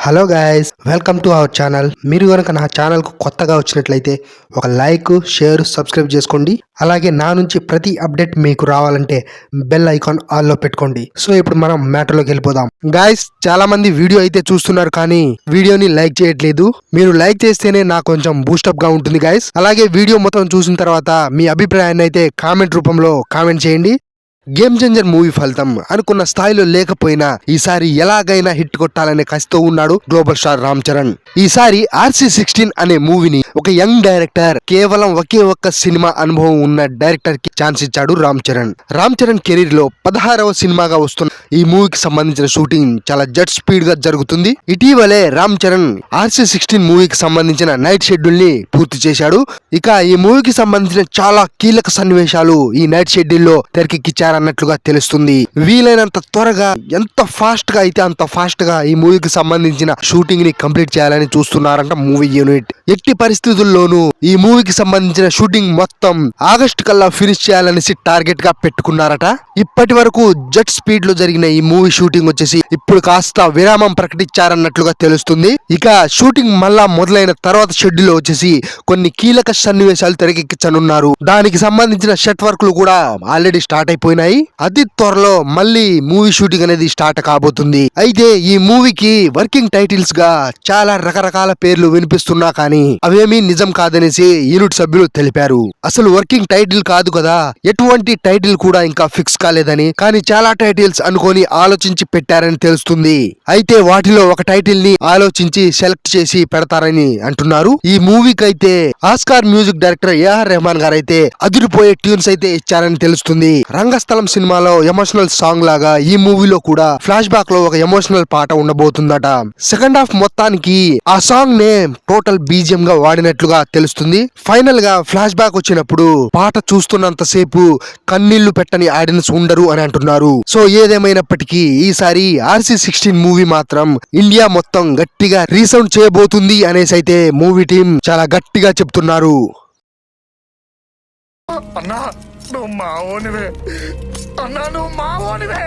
Hello guys, welcome to our channel. మీరు కనుక నా ఛానల్కు కొత్తగా వచ్చినట్లయితే ఒక లైక్, షేర్, సబ్స్క్రైబ్ చేసుకోండి. అలాగే నా నుంచి ప్రతి అప్డేట్ మీకు రావాలంటే బెల్ ఐకాన్ ఆల్లో పెట్టుకోండి. సో ఇప్పుడు మనం మ్యాటర్లోకి వెళ్ళిపోదాం. గైస్, చాలా మంది వీడియో అయితే చూస్తున్నారు కానీ వీడియోని లైక్ చేయట్లేదు. మీరు లైక్ చేస్తేనే నాకు కొంచెం బూస్టప్ గా ఉంటుంది గైస్. అలాగే వీడియో మొత్తం చూసిన తర్వాత మీ అభిప్రాయాన్ని అయితే కామెంట్ రూపంలో కామెంట్ చేయండి. గేమ్ చేంజర్ మూవీ ఫలితం అనుకున్న స్థాయిలో లేకపోయినా ఈసారి ఎలాగైనా హిట్ కొట్టాలనే కసితో ఉన్నాడు గ్లోబల్ స్టార్ రామ్ చరణ్. ఈసారి RC16 అనే మూవీని ఒక యంగ్ డైరెక్టర్, కేవలం ఒకే ఒక్క సినిమా అనుభవం ఉన్న డైరెక్టర్ కి ఛాన్స్ ఇచ్చాడు రామ్ చరణ్. రామ్ చరణ్ కెరీర్ లో 16వ సినిమాగా వస్తున్న ఈ మూవీకి సంబంధించిన షూటింగ్ చాలా జెట్ స్పీడ్ గా జరుగుతుంది. ఇటీవలే రామ్ చరణ్ RC16 మూవీకి సంబంధించిన నైట్ షెడ్యూల్ ని పూర్తి చేశాడు. ఇక ఈ మూవీకి సంబంధించిన చాలా కీలక సన్నివేశాలు ఈ నైట్ షెడ్యూల్ లో తెరకెక్కించారన్నట్లుగా తెలుస్తుంది. వీలైనంత త్వరగా, ఎంత ఫాస్ట్ గా అయితే అంత ఫాస్ట్ గా ఈ మూవీకి సంబంధించిన షూటింగ్ ని కంప్లీట్ చేయాలని చూస్తున్నారంట మూవీ యూనిట్. ఎట్టి పరిస్థితుల్లోనూ ఈ మూవీకి సంబంధించిన షూటింగ్ మొత్తం ఆగస్టు కల్లా ఫినిష్ చేయాలనేసి టార్గెట్ గా పెట్టుకున్నారట. ఇప్పటి వరకు జెట్ స్పీడ్ లో జరిగిన ఈ మూవీ షూటింగ్ వచ్చేసి ఇప్పుడు కాస్త విరామం ప్రకటించారన్నట్లుగా తెలుస్తుంది. ఇక షూటింగ్ మళ్ళా మొదలైన తర్వాత షెడ్యూల్ వచ్చేసి కొన్ని కీలక సన్నివేశాలు తెరకెక్కించనున్నారు. దానికి సంబంధించిన సెట్ వర్క్లు కూడా ఆల్రెడీ స్టార్ట్ అయిపోయినాయి. అతి త్వరలో మళ్ళీ మూవీ షూటింగ్ అనేది స్టార్ట్ కాబోతుంది. అయితే ఈ మూవీకి వర్కింగ్ టైటిల్స్ గా చాలా రకరకాల పేర్లు వినిపిస్తున్నా కానీ అవేమీ నిజం కాదనేసి యూనిట్ సభ్యులు తెలిపారు. అసలు వర్కింగ్ టైటిల్ కాదు కదా, ఎటువంటి టైటిల్ కూడా ఇంకా ఫిక్స్ కాలేదని, కానీ చాలా టైటిల్స్ అనుకొని ఆలోచించి పెట్టారని తెలుస్తుంది. అయితే వాటిలో ఒక టైటిల్ ని ఆలోచించి సెలెక్ట్ చేసి పెడతారని అంటున్నారు. ఈ మూవీకి అయితే Oscar music director AR Rahman garu అయితే అదిరిపోయే ట్యూన్స్ అయితే ఇచ్చారని తెలుస్తుంది. రంగస్థలం సినిమాలో ఎమోషనల్ సాంగ్ లాగా ఈ మూవీలో కూడా ఫ్లాష్ బ్యాక్ లో ఒక ఎమోషనల్ పాట ఉండబోతుందట. సెకండ్ హాఫ్ మొత్తానికి ఆ సాంగ్ నే టోటల్ BGM గా వాడినట్లుగా తెలుస్తుంది. ఫైనల్ గా ఫ్లాష్ బ్యాక్ వచ్చినప్పుడు పాట చూస్తున్నంత సేపు కన్నీళ్లు పెట్టని ఆడియన్స్ ఉండరు అని అంటున్నారు. సో ఏదేమైనప్పటికీ ఈసారి RC16 మూవీ మాత్రం ఇండియా మొత్తం గట్టిగా రీసౌండ్ చేయబోతుంది అనేసి అయితే మూవీ టీం చాలా గట్టిగా చెప్తున్నారు. అన్నా నువ్వు మావోనివే, అన్నా నువ్వు మావోనివే.